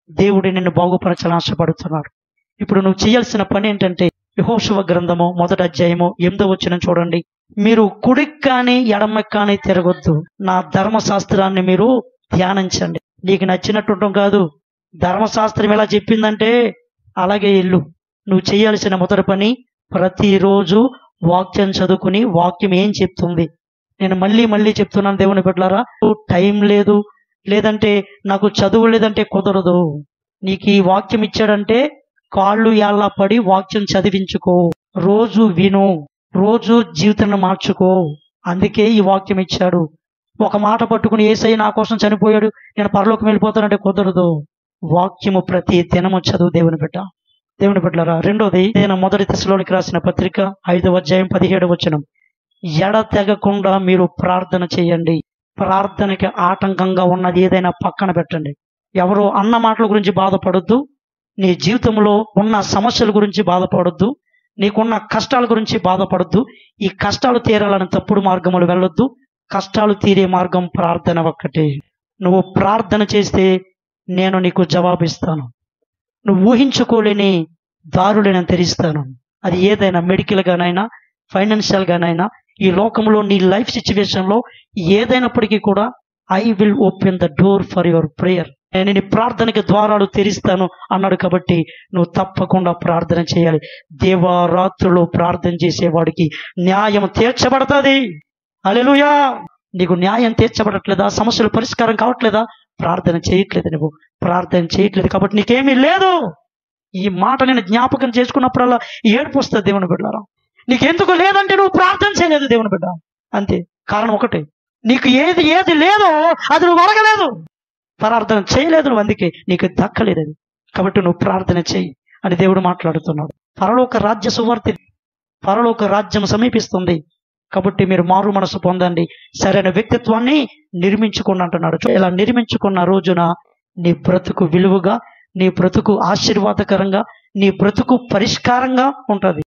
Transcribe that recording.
దేవుడు నిన్ను బాగుపరచాలని ఆశపడుతున్నాడు. ఇప్పుడు నువ్వు చేయాల్సిన పని ఏంటంటే, యెహోషువ గ్రంథము 1వ అధ్యాయము 8వ వచనం చూడండి. మీరు కుడికి కానీ ఎడమకి కానీ తిరగొద్దు, నా ధర్మశాస్త్రాన్ని మీరు ధ్యానించండి. నీకు నచ్చినట్టు ఉండటం కాదు, ధర్మశాస్త్రం ఎలా చెప్పిందంటే అలాగే ఇల్లు. నువ్వు చేయాల్సిన మొదటి పని, ప్రతిరోజు వాక్యం చదువుకుని వాక్యం ఏం చెప్తుంది. నేను మళ్ళీ చెప్తున్నాను దేవుని బిడ్డలారా, టైం లేదు, లేదంటే నాకు చదువు లేదంటే కుదరదు. నీకు ఈ వాక్యం ఇచ్చాడంటే కాళ్ళు యాళ్ళ పడి వాక్యం చదివించుకో, రోజు విను, రోజు జీవితాన్ని మార్చుకో. అందుకే ఈ వాక్యం ఇచ్చాడు. ఒక మాట పట్టుకుని యేసయ్య నా కోసం చనిపోయాడు, నేను పరలోకం వెళ్ళిపోతానంటే కుదరదు. వాక్యము ప్రతి దినము చదువు దేవుని బిడ్డలారా. రెండోది, నేను 1 తెస్సలోనికి రాసిన పత్రిక 5వ అధ్యాయం 17వ వచనం. ఎడతెగకుండా మీరు ప్రార్థన చేయండి. ప్రార్థనకి ఆటంకంగా ఉన్నది ఏదైనా పక్కన పెట్టండి. ఎవరో అన్న మాటల గురించి బాధపడొద్దు, నీ జీవితంలో ఉన్న సమస్యల గురించి బాధపడొద్దు, నీకున్న కష్టాల గురించి బాధపడొద్దు. ఈ కష్టాలు తీరాలని తప్పుడు మార్గములు వెళ్ళొద్దు. కష్టాలు తీరే మార్గం ప్రార్థన ఒక్కటే. నువ్వు ప్రార్థన చేస్తే నేను నీకు జవాబిస్తాను. నువ్వు ఊహించుకోలేని దారులు నేను తెరిస్తాను. అది ఏదైనా మెడికల్ గానైనా, ఫైనాన్షియల్ గానైనా, ఈ లోకంలో నీ లైఫ్ సిచ్యువేషన్లో ఏదైనప్పటికీ కూడా I will open the door for your prayer. నేను నీ ప్రార్థనకి ద్వారాలు తెరిస్తాను అన్నాడు. కాబట్టి నువ్వు తప్పకుండా ప్రార్థన చేయాలి. దేవారాత్రులు ప్రార్థన చేసేవాడికి న్యాయం తీర్చబడుతుంది. హల్లెలూయా. నీకు న్యాయం తీర్చబడట్లేదా? సమస్యలు పరిష్కారం కావట్లేదా? ప్రార్థన చేయట్లేదు, నువ్వు ప్రార్థన చేయట్లేదు కాబట్టి నీకేమీ లేదు. ఈ మాట నేను జ్ఞాపకం చేసుకున్నప్పుడల్లా ఏడుపు వస్తుంది దేవుని బిడ్డలారా. నీకెందుకు లేదంటే నువ్వు ప్రార్థన చేయలేదు దేవుని బిడ్డ. అంతే. కారణం ఒకటే, నీకు ఏది లేదో అది నువ్వు అడగలేదు, ప్రార్థన చేయలేదు నువ్వు, అందుకే నీకు దక్కలేదు అది. కాబట్టి నువ్వు ప్రార్థన చేయి అని దేవుడు మాట్లాడుతున్నాడు. పరలోక రాజ్య సువార్త, పరలోక రాజ్యం సమీపిస్తుంది. కాబట్టి మీరు మారు మనసు పొందండి, సరైన వ్యక్తిత్వాన్ని నిర్మించుకోండి అంటున్నాడు. ఇలా నిర్మించుకున్న రోజున నీ బ్రతుకు విలువగా, నీ బ్రతుకు ఆశీర్వాదకరంగా, నీ బ్రతుకు పరిష్కారంగా ఉంటుంది.